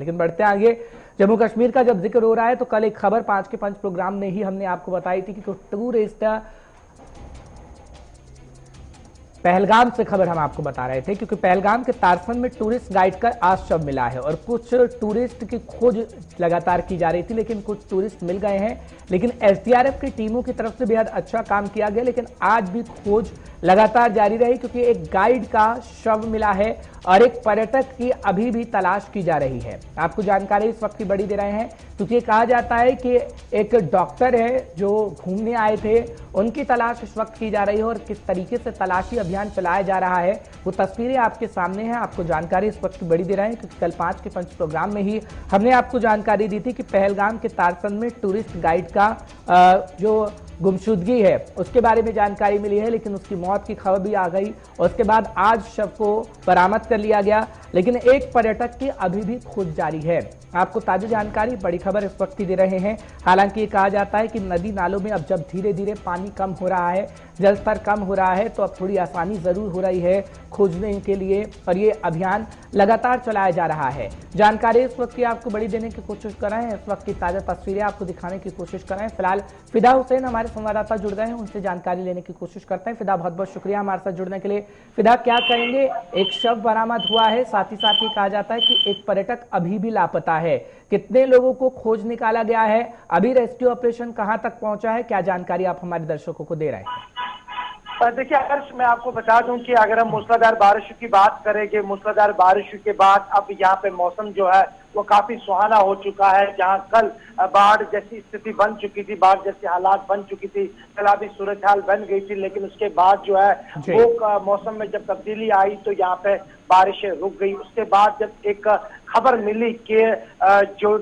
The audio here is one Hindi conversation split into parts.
लेकिन बढ़ते आगे, जम्मू कश्मीर का जब जिक्र हो रहा है तो कल एक खबर 5 के 5 प्रोग्राम में ही हमने आपको बताई थी कि कुछ टूरिस्ट पहलगाम से खबर हम आपको बता रहे थे, क्योंकि पहलगाम के तारसन में टूरिस्ट गाइड का आज शव मिला है और कुछ टूरिस्ट की खोज लगातार की जा रही थी, लेकिन कुछ टूरिस्ट मिल गए हैं। लेकिन एसडीआरएफ की टीमों की तरफ से बेहद अच्छा काम किया गया, लेकिन आज भी खोज लगातार जारी रही, क्योंकि एक गाइड का शव मिला है और एक पर्यटक की अभी भी तलाश की जा रही है। आपको जानकारी इस वक्त की बड़ी दे रहे हैं, क्योंकि कहा जाता है कि एक डॉक्टर है जो घूमने आए थे, उनकी तलाश इस वक्त की जा रही है और किस तरीके से तलाशी अभियान चलाया जा रहा है वो तस्वीरें आपके सामने हैं। आपको जानकारी इस वक्त की बड़ी दे रहे हैं, क्योंकि कल 5 के 5 प्रोग्राम में ही हमने आपको जानकारी दी थी कि पहलगाम के तारसन में टूरिस्ट गाइड का जो गुमशुदगी है उसके बारे में जानकारी मिली है, लेकिन उसकी मौत की खबर भी आ गई और उसके बाद आज शव को बरामद कर लिया गया, लेकिन एक पर्यटक की अभी भी खोज जारी है। आपको ताजा जानकारी, बड़ी खबर इस वक्त दे रहे हैं। हालांकि ये कहा जाता है कि नदी नालों में अब जब धीरे धीरे पानी कम हो रहा है, जल स्तर कम हो रहा है, तो अब थोड़ी आसानी जरूर हो रही है खोजने के लिए और ये अभियान लगातार चलाया जा रहा है। जानकारी इस वक्त की आपको बड़ी देने की कोशिश कर रहे हैं, इस वक्त की ताजा तस्वीरें आपको दिखाने की कोशिश कर रहे हैं। फिलहाल फिदा हुसैन हमारे संवाददाता जुड़ गए हैं, उनसे जानकारी लेने की कोशिश करते हैं। फिदा, बहुत बहुत शुक्रिया हमारे साथ जुड़ने के लिए। फिदा, क्या कहेंगे, एक शव बरामद हुआ है, साथ ही साथ ये कहा जाता है कि एक पर्यटक अभी भी लापता है, कितने लोगों को खोज निकाला गया है, अभी रेस्क्यू ऑपरेशन कहां तक पहुंचा है, क्या जानकारी आप हमारे दर्शकों को दे रहे हैं? देखिए हर्ष, मैं आपको बता दूं कि अगर हम मूसलाधार बारिश की बात करेंगे, मूसलाधार बारिश के बाद अब यहाँ पे मौसम जो है वो काफी सुहाना हो चुका है। जहां कल बाढ़ जैसी स्थिति बन चुकी थी, बाढ़ जैसी हालात बन चुकी थी, सैलाबी सूरत हाल बन गई थी, लेकिन उसके बाद जो है वो मौसम में जब तब्दीली आई तो यहाँ पे बारिशें रुक गई। उसके बाद जब एक खबर मिली कि जो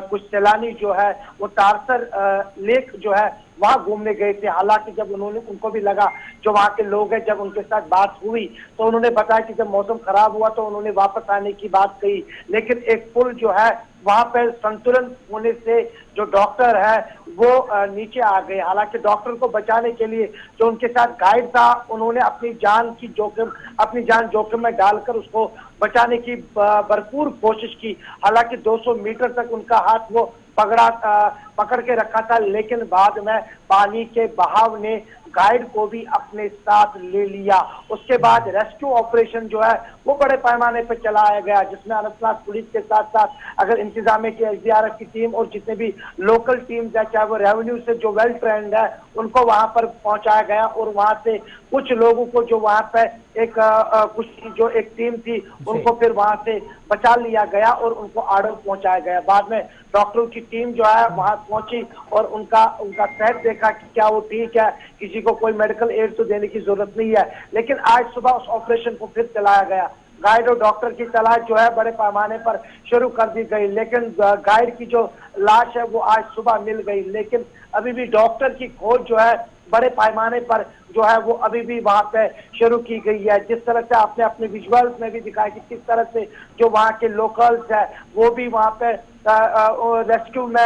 कुछ सैलानी जो है वो तारसर लेक जो है वहां घूमने गए थे, हालांकि जब उनको भी लगा, जो वहां के लोग हैं, जब उनके साथ बात हुई तो उन्होंने बताया कि जब मौसम खराब हुआ तो उन्होंने वापस आने की बात कही, लेकिन एक पुल जो है वहां पर संतुलन होने से जो डॉक्टर है वो नीचे आ गए। हालांकि डॉक्टर को बचाने के लिए जो उनके साथ गाइड था, उन्होंने अपनी जान जोखिम में डालकर उसको बचाने की भरपूर कोशिश की। हालांकि 200 मीटर तक उनका हाथ वो पकड़ के रखा था, लेकिन बाद में पानी के बहाव ने गाइड को भी अपने साथ ले लिया। उसके बाद रेस्क्यू ऑपरेशन जो है वो बड़े पैमाने पर चलाया गया, जिसमें अनंतनाग पुलिस के साथ साथ अगर इंतजामिया की एसडीआरएफ की टीम और जितने भी लोकल टीम्स है, चाहे वो रेवेन्यू से जो वेल ट्रेंड है, उनको वहां पर पहुंचाया गया और वहां से कुछ लोगों को जो वहां पर कुछ जो एक टीम थी उनको फिर वहां से बचा लिया गया और उनको आर्डर पहुंचाया गया। बाद में डॉक्टरों की टीम जो है वहां पहुंची और उनका सेहत देखा कि क्या वो ठीक है, किसी को कोई मेडिकल एड तो देने की जरूरत नहीं है। लेकिन आज सुबह उस ऑपरेशन को फिर चलाया गया। गाइड और डॉक्टर की तलाश जो है बड़े पैमाने पर शुरू कर दी गई, लेकिन गाइड की जो लाश है वो आज सुबह मिल गई, लेकिन अभी भी डॉक्टर की खोज जो है बड़े पैमाने पर जो है वो अभी भी वहां पे शुरू की गई है। जिस तरह से आपने अपने विजुअल्स में भी दिखाया कि किस तरह से जो वहां के लोकल्स है वो भी वहां पे रेस्क्यू में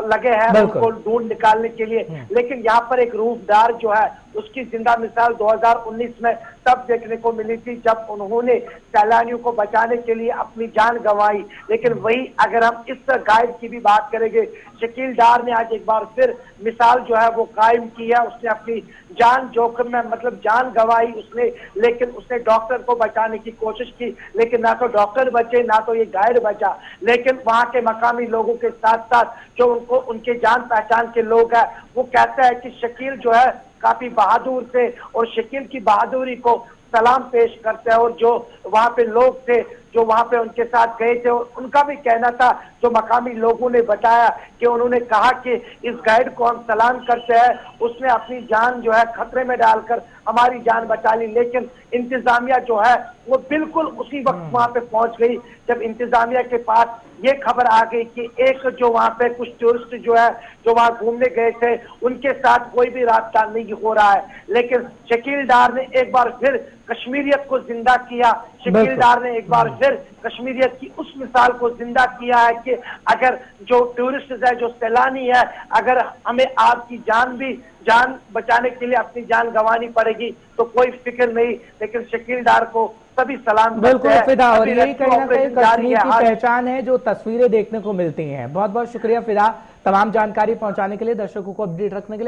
लगे हैं उनको ढूंढ निकालने के लिए। लेकिन यहाँ पर एक रूफदार जो है उसकी जिंदा मिसाल 2019 में तब देखने को मिली थी जब उन्होंने सैलानियों को बचाने के लिए अपनी जान गंवाई। लेकिन वही अगर हम इस गाइड की भी बात करेंगे, शकील डार ने आज एक बार फिर मिसाल जो है वो कायम की है। उसने अपनी जान जोखिम में मतलब जान गंवाई उसने, लेकिन उसने डॉक्टर को बचाने की कोशिश की, लेकिन ना तो डॉक्टर बचे ना तो ये गाइड बचा। लेकिन वहां के मकामी लोगों के साथ साथ जो उनके जान पहचान के लोग हैं वो कहते हैं कि शकील जो है काफी बहादुर थे और शकील की बहादुरी को सलाम पेश करते हैं। और जो वहां पे लोग थे जो वहां पे उनके साथ गए थे उनका भी कहना था, जो मकामी लोगों ने बताया कि उन्होंने कहा कि इस गाइड को हम सलाम करते हैं, उसने अपनी जान जो है खतरे में डालकर हमारी जान बचा ली। लेकिन इंतजामिया जो है वो बिल्कुल उसी वक्त वहां पे पहुंच गई जब इंतजामिया के पास ये खबर आ गई कि एक जो वहां पे कुछ टूरिस्ट जो है जो वहां घूमने गए थे उनके साथ कोई भी रास्ता नहीं हो रहा है। लेकिन शकील डार ने एक बार फिर कश्मीरियत को जिंदा किया। शकील डार ने एक बार फिर कश्मीरियत की उस मिसाल को जिंदा किया है कि अगर जो टूरिस्ट है, जो सैलानी है, अगर हमें आपकी जान बचाने के लिए अपनी जान गंवानी पड़े पड़ेगी तो कोई फिक्र नहीं, लेकिन शकील डार को सभी सलाम बिल्कुल फिदा, और यही कहीं ना कहीं जारी कश्मीर है। की पहचान है जो तस्वीरें देखने को मिलती हैं। बहुत बहुत शुक्रिया फिदा, तमाम जानकारी पहुंचाने के लिए, दर्शकों को अपडेट रखने के लिए।